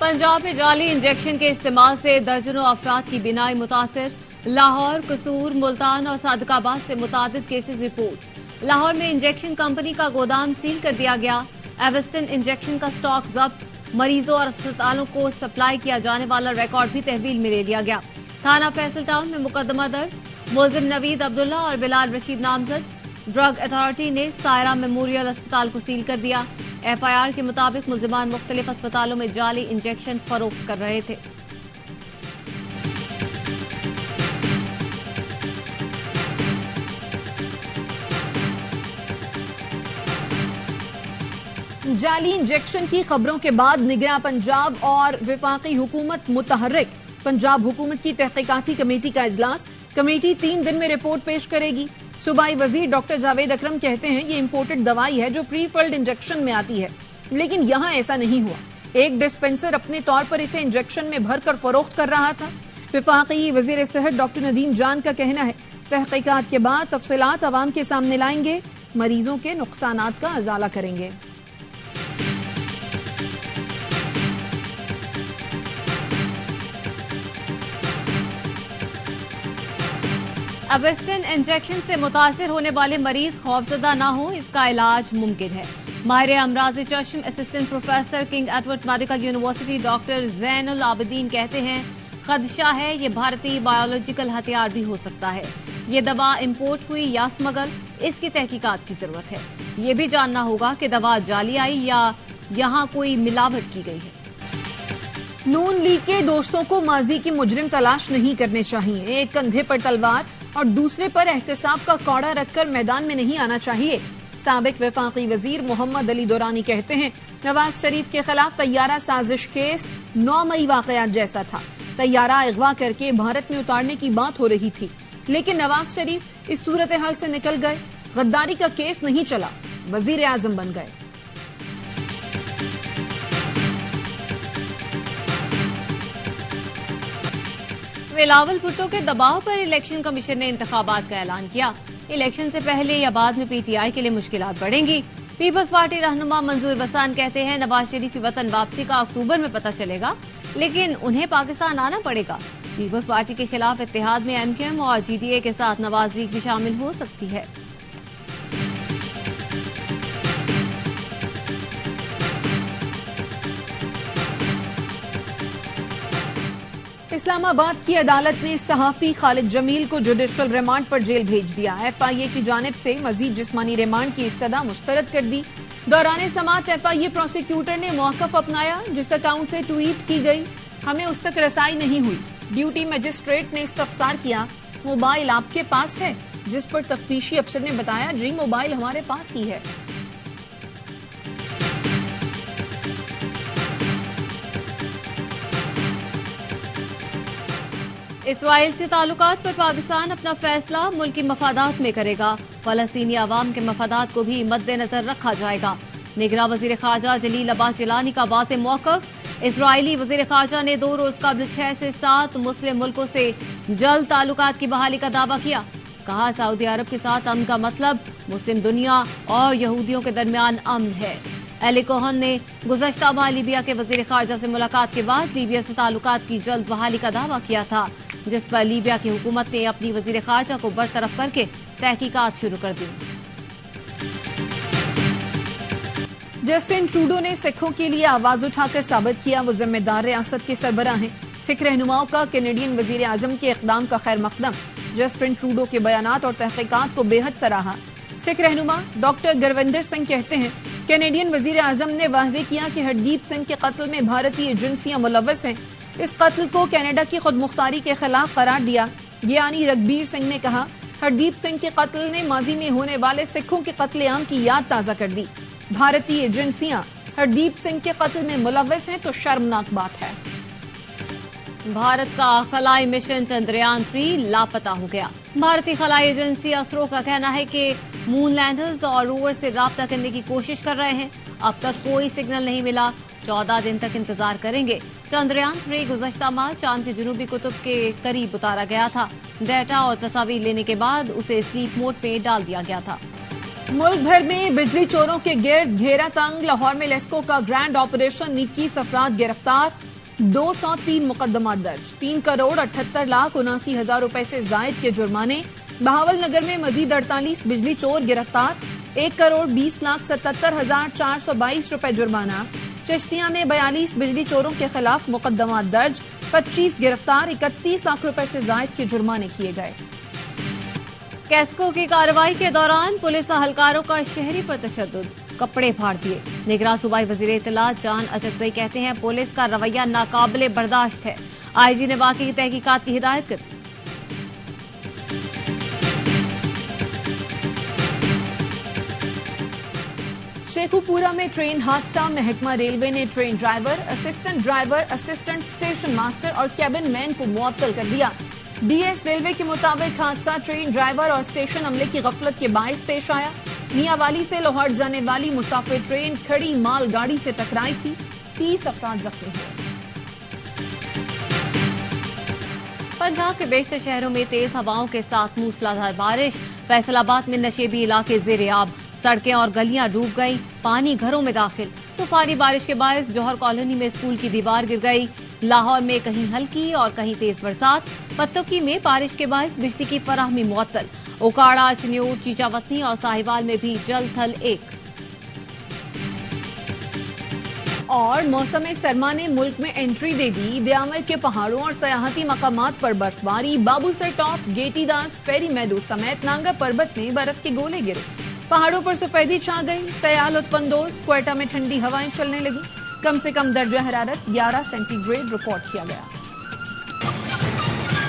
पंजाब में जाली इंजेक्शन के इस्तेमाल से दर्जनों अफराद की बीनाई मुतासिर। लाहौर, कसूर, मुल्तान और सादिकाबाद से मुतादिद केसेज रिपोर्ट। लाहौर में इंजेक्शन कंपनी का गोदाम सील कर दिया गया। एवेस्टन इंजेक्शन का स्टॉक जब्त। मरीजों और अस्पतालों को सप्लाई किया जाने वाला रिकॉर्ड भी तहवील में ले लिया गया। थाना फैसल टाउन में मुकदमा दर्ज। मुलजिम नवीद अब्दुल्ला और बिलाल रशीद नामजद। ड्रग अथॉरिटी ने सायरा मेमोरियल अस्पताल को सील कर दिया। एफआईआर के मुताबिक मुलजिमान मुख्तलिफ अस्पतालों में जाली इंजेक्शन फरोख्त कर रहे थे। जाली इंजेक्शन की खबरों के बाद निगरां पंजाब और विफाकी हुकूमत मुतहर्रिक। पंजाब हुकूमत की तहकीकाती कमेटी का इजलास। कमेटी 3 दिन में रिपोर्ट पेश करेगी। सूबाई वजीर डॉक्टर जावेद अकरम कहते हैं ये इंपोर्टेड दवाई है जो प्री फिल्ड इंजेक्शन में आती है, लेकिन यहां ऐसा नहीं हुआ। एक डिस्पेंसर अपने तौर पर इसे इंजेक्शन में भरकर फरोख्त कर रहा था। विफाकी वजीर सेहत डॉक्टर नदीम जान का कहना है तहकीकात के बाद तफसीलात अवाम के सामने लाएंगे, मरीजों के नुकसानात का अजाला करेंगे। एवेस्टन इंजेक्शन से मुतासिर होने वाले मरीज खौफजदा न हो, इसका इलाज मुमकिन है। माहिर अमराज चश्म assistant professor King Edward medical university doctor Zainul Abidin कहते हैं खदशा है ये भारतीय बायोलॉजिकल हथियार भी हो सकता है। ये दवा इम्पोर्ट हुई या स्मगल, इसकी तहकीकात की जरूरत है। ये भी जानना होगा कि दवा जाली आई या यहाँ कोई मिलावट की गई है। नून लीग के दोस्तों को माजी की मुजरिम तलाश नहीं करने चाहिए। एक कंधे पर तलवार और दूसरे पर एहतसाब का कौड़ा रखकर मैदान में नहीं आना चाहिए। साबिक वफाकी वजीर मोहम्मद अली दुरानी कहते हैं नवाज शरीफ के खिलाफ तैयारा साजिश केस 9 मई वाकयात जैसा था। तैयारा अगवा करके भारत में उतारने की बात हो रही थी, लेकिन नवाज शरीफ इस सूरत हाल से निकल गए। गद्दारी का केस नहीं चला, वजीर आजम बन गए। बिलावल भुट्टो के दबाव पर इलेक्शन कमीशन ने इंतखाबात का ऐलान किया। इलेक्शन से पहले या बाद में पीटीआई के लिए मुश्किलात बढ़ेंगी। पीपल्स पार्टी रहनुमा मंजूर बसान कहते हैं नवाज शरीफ की वतन वापसी का अक्टूबर में पता चलेगा, लेकिन उन्हें पाकिस्तान आना पड़ेगा। पीपल्स पार्टी के खिलाफ इत्तेहाद में एमक्यूएम और जीडीए के साथ नवाज लीग भी शामिल हो सकती है। इस्लामाबाद की अदालत ने सहाफी खालिद जमील को जुडिशल रिमांड पर जेल भेज दिया। एफआईए की जानिब से मजीद जिस्मानी रिमांड की इस्तदा मुस्तरद कर दी। दौरान समाअत एफआईए प्रोसिक्यूटर ने मौकफ अपनाया जिस अकाउंट से ट्वीट की गई हमें उस तक रसाई नहीं हुई। ड्यूटी मजिस्ट्रेट ने इस्तफसार किया मोबाइल आपके पास है, जिस पर तफ्तीशी अफसर ने बताया जी मोबाइल हमारे पास ही है। इसराइल से ताल्लुकात पर पाकिस्तान अपना फैसला मुल्की मफादात में करेगा। फलस्तीनी अवाम के मफादात को भी मद्देनजर रखा जाएगा। निगरां वजीर खारजा जलील अब्बास जिलानी का वाज़ेह मौक़िफ़। इसराइली वजीर खारजा ने 2 रोज कबल 6 से 7 मुस्लिम मुल्कों से जल्द ताल्लुकात की बहाली का दावा किया। कहा सऊदी अरब के साथ अमन का मतलब मुस्लिम दुनिया और यहूदियों के दरमियान अमन है। एली कोहन ने गुज़श्ता माह लीबिया के वजीर खारजा से मुलाकात के बाद लीबिया से ताल्लुकात की जल्द बहाली का दावा किया था, जिस पर लीबिया की हुकूमत ने अपनी वजीर खारजा को बरतरफ करके तहकीकात शुरू कर दी। जस्टिन ट्रूडो ने सिखों के लिए आवाज उठाकर साबित किया वो जिम्मेदार रियासत के सरबराह हैं। सिख रहनुमाओं का कैनेडियन वजीर आजम के इक़दाम का खैर मकदम। जस्टिन ट्रूडो के बयानात और तहकीकात को बेहद सराहा। सिख रहनुमा डॉक्टर गुरविंदर सिंह कहते हैं कैनेडियन वजीर आजम ने वाज़ेह किया कि हरदीप सिंह के कत्ल में भारतीय एजेंसियां मुलव्वस हैं। इस कत्ल को कनाडा की खुद मुख्तारी के खिलाफ करार दिया। ज्ञानी रघबीर सिंह ने कहा हरदीप सिंह के कत्ल ने माजी में होने वाले सिखों के कत्लेआम की याद ताज़ा कर दी। भारतीय एजेंसियां हरदीप सिंह के कत्ल में मुलव्वस हैं तो शर्मनाक बात है। भारत का खलाई मिशन चंद्रयान 3 लापता हो गया। भारतीय खलाई एजेंसी असरो का कहना है कि मून लैंडर्स और रोवर से राब्ता करने की कोशिश कर रहे हैं। अब तक कोई सिग्नल नहीं मिला। 14 दिन तक इंतजार करेंगे। चंद्रयान 3 गुज़श्ता माह चांद के जुनूबी कुतुब के करीब उतारा गया था। डेटा और तस्वीर लेने के बाद उसे स्लीप मोड पे डाल दिया गया था। मुल्क भर में बिजली चोरों के गिर्द घेरा तंग। लाहौर में लेस्को का ग्रैंड ऑपरेशन, 21 अफराद गिरफ्तार। 203 मुकदमात दर्ज, 3,78,79,000 रुपए से जायद के जुर्माने। बहावल नगर में मजीद 48 बिजली चोर गिरफ्तार, 1,20,77,422 रुपए जुर्माना। चिश्तिया में 42 बिजली चोरों के खिलाफ मुकदमात दर्ज, 25 गिरफ्तार, 31 लाख रुपए से जायद के जुर्माने किए गए। कैस्को की कार्रवाई के दौरान पुलिस अहलकारों का शहरी पर तशद्दुद, कपड़े फाड़ दिए। निगरां सूबाई वजीर इत्तलात जान अचकज़ई कहते हैं पुलिस का रवैया नाकाबिले बर्दाश्त है। आईजी ने वाक़ई की तहकीकात की हिदायत कर दी। शेखुपुरा में ट्रेन हादसा, महकमा रेलवे ने train driver, assistant station master और कैबिन मैन को मुअत्तल कर दिया। डीएस रेलवे के मुताबिक हादसा ट्रेन ड्राइवर और स्टेशन अमले की गफलत के बायस पेश आया। मियांवाली से लाहौर जाने वाली मुसाफिर ट्रेन खड़ी माल गाड़ी से टकराई थी, 30 अफराद जख्मी हुए। पंजाब के बेशतर शहरों में तेज हवाओं के साथ मूसलाधार बारिश। फैसलाबाद में नशेबी इलाके ज़ेरे आब, सड़कें और गलियां डूब गई, पानी घरों में दाखिल। तूफानी बारिश के बायस जौहर कॉलोनी में स्कूल की दीवार गिर गई। लाहौर में कहीं हल्की और कहीं तेज बरसात। पत्तोकी में बारिश के बायस बिजली की फराहमी मुअत्तल। उकाड़ा, चन्योर, चीचावतनी और साहिवाल में भी जल थल एक। और मौसम सरमा ने मुल्क में एंट्री दे दी। ब्यावर के पहाड़ों और सयाहती मकामात पर बर्फबारी। बाबूसर टॉप, गेटीदास, फेरी मैदू समेत नांगा पर्वत में बर्फ के गोले गिरे। पहाड़ों पर सफेदी छा गई। सयाल उत्पंदोज, क्वेटा में ठंडी हवाएं चलने लगी। कम से कम दर्जा हरारत 11 सेंटीग्रेड रिकॉर्ड किया गया।